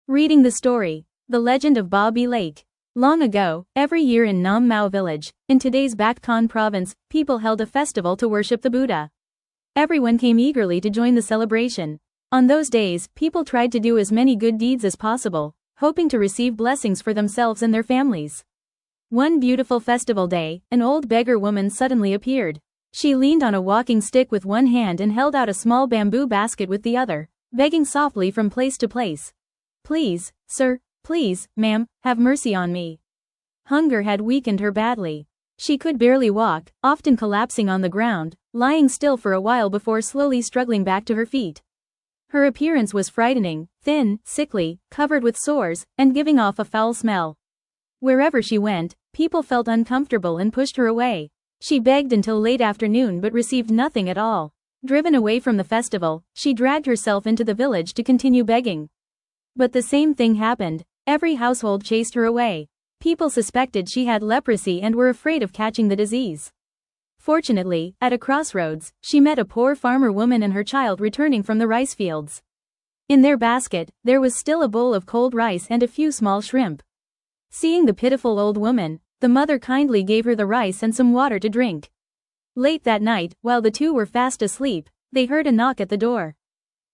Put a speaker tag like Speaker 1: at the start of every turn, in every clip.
Speaker 1: Reading the story. The Legend of Ba Bi Lake. Long ago, every year in Nam Mao village, in today's Bac Kan province, people held a festival to worship the Buddha. Everyone came eagerly to join the celebration. On those days, people tried to do as many good deeds as possible, hoping to receive blessings for themselves and their families. One beautiful festival day, an old beggar woman suddenly appeared. She leaned on a walking stick with one hand and held out a small bamboo basket with the other, begging softly from place to place. "Please, sir, please, ma'am, have mercy on me." Hunger had weakened her badly. She could barely walk, often collapsing on the ground, lying still for a while before slowly struggling back to her feet. Her appearance was frightening, thin, sickly, covered with sores, and giving off a foul smell. Wherever she went, people felt uncomfortable and pushed her away. She begged until late afternoon but received nothing at all. Driven away from the festival, she dragged herself into the village to continue begging. But the same thing happened. Every household chased her away. People suspected she had leprosy and were afraid of catching the disease. Fortunately, at a crossroads, she met a poor farmer woman and her child returning from the rice fields. In their basket, there was still a bowl of cold rice and a few small shrimp. Seeing the pitiful old woman, the mother kindly gave her the rice and some water to drink. Late that night, while the two were fast asleep, they heard a knock at the door.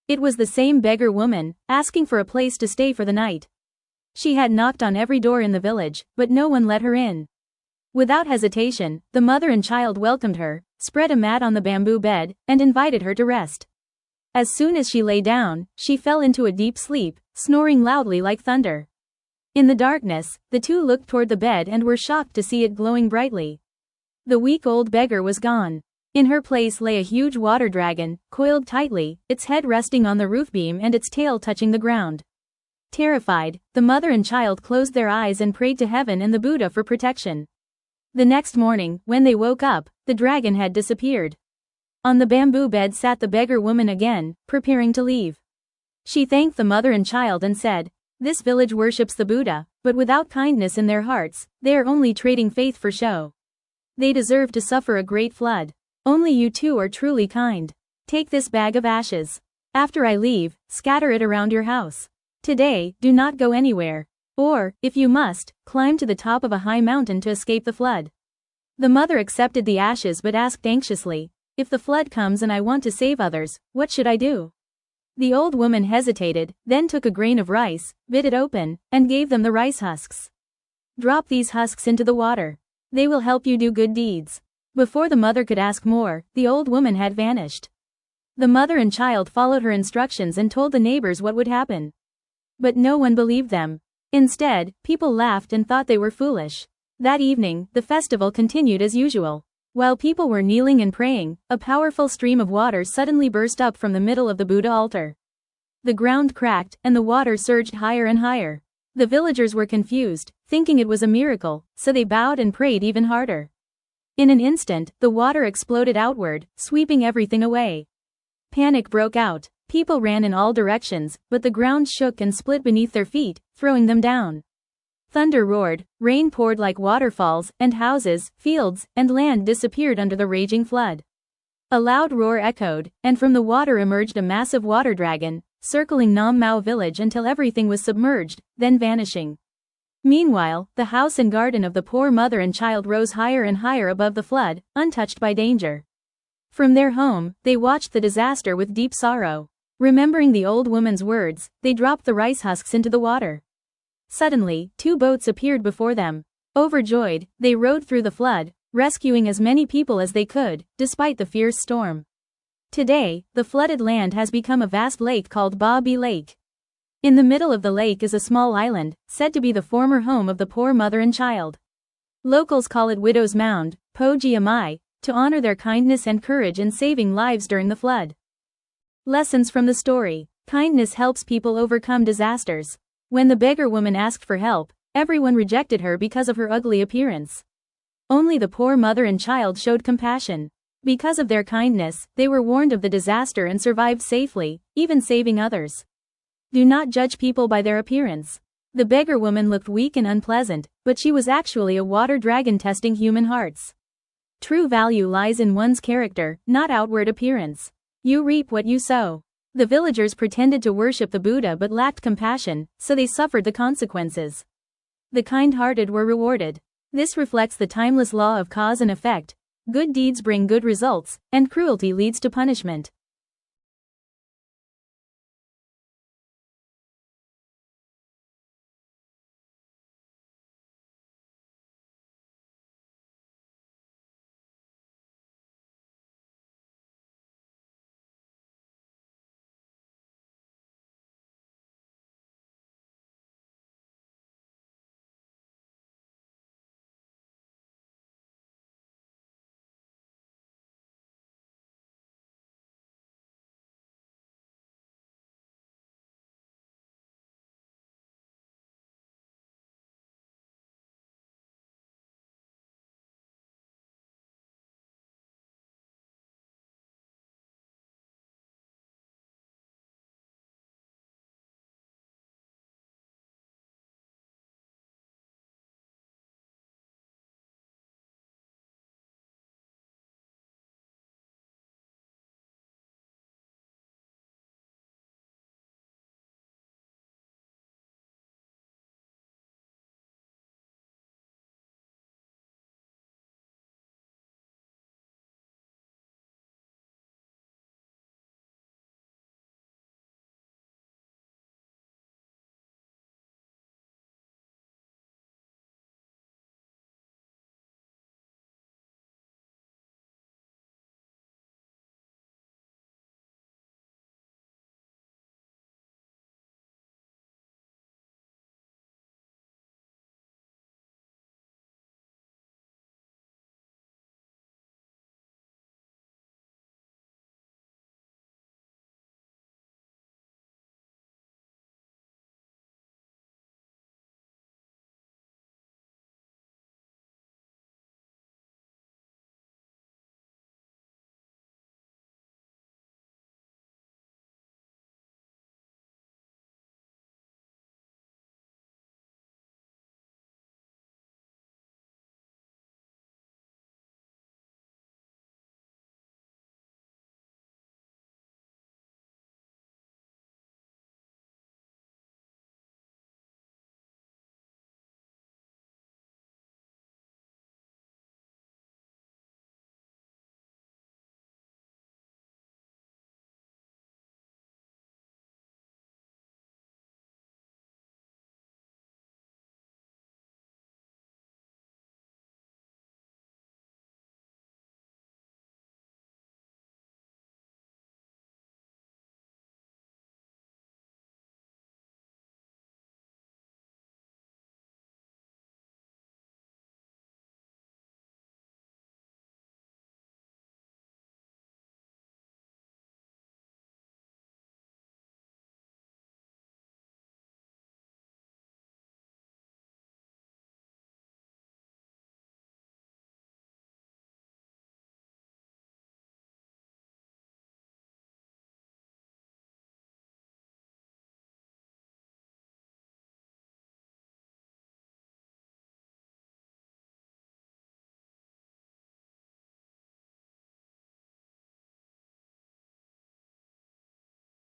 Speaker 1: It was the same beggar woman, asking for a place to stay for the night. She had knocked on every door in the village, but no one let her in. Without hesitation, the mother and child welcomed her, spread a mat on the bamboo bed, and invited her to rest. As soon as she lay down, she fell into a deep sleep, snoring loudly like thunder. In the darkness, the two looked toward the bed and were shocked to see it glowing brightly. The weak old beggar was gone. In her place lay a huge water dragon, coiled tightly, its head resting on the roof beam and its tail touching the ground. Terrified, the mother and child closed their eyes and prayed to heaven and the Buddha for protection. The next morning, when they woke up, the dragon had disappeared. On the bamboo bed sat the beggar woman again, preparing to leave. She thanked the mother and child and said, "This village worships the Buddha, but without kindness in their hearts, they are only trading faith for show. They deserve to suffer a great flood. Only you two are truly kind. Take this bag of ashes. After I leave, scatter it around your house. Today, do not go anywhere. Or, if you must, climb to the top of a high mountain to escape the flood." The mother accepted the ashes but asked anxiously, "If the flood comes and I want to save others, what should I do?" The old woman hesitated, then took a grain of rice, bit it open, and gave them the rice husks. "Drop these husks into the water. They will help you do good deeds." Before the mother could ask more, the old woman had vanished. The mother and child followed her instructions and told the neighbors what would happen. But no one believed them. Instead, people laughed and thought they were foolish. That evening, the festival continued as usual. While people were kneeling and praying, a powerful stream of water suddenly burst up from the middle of the Buddha altar. The ground cracked, and the water surged higher and higher. The villagers were confused, thinking it was a miracle, so they bowed and prayed even harder. In an instant, the water exploded outward, sweeping everything away. Panic broke out. People ran in all directions, but the ground shook and split beneath their feet, throwing them down. Thunder roared, rain poured like waterfalls, and houses, fields, and land disappeared under the raging flood. A loud roar echoed, and from the water emerged a massive water dragon, circling Nam Mao village until everything was submerged, then vanishing. Meanwhile, the house and garden of the poor mother and child rose higher and higher above the flood, untouched by danger. From their home, they watched the disaster with deep sorrow. Remembering the old woman's words, they dropped the rice husks into the water. Suddenly, two boats appeared before them. Overjoyed, they rowed through the flood, rescuing as many people as they could, despite the fierce storm. Today, the flooded land has become a vast lake called Ba Bi Lake. In the middle of the lake is a small island, said to be the former home of the poor mother and child. Locals call it Widow's Mound, Po Giamai, to honor their kindness and courage in saving lives during the flood. Lessons from the story. Kindness helps people overcome disasters. When the beggar woman asked for help, everyone rejected her because of her ugly appearance. Only the poor mother and child showed compassion. Because of their kindness, they were warned of the disaster and survived safely, even saving others. Do not judge people by their appearance. The beggar woman looked weak and unpleasant, but she was actually a water dragon testing human hearts. True value lies in one's character, not outward appearance. You reap what you sow. The villagers pretended to worship the Buddha but lacked compassion, so they suffered the consequences. The kind-hearted were rewarded. This reflects the timeless law of cause and effect. Good deeds bring good results, and cruelty leads to punishment.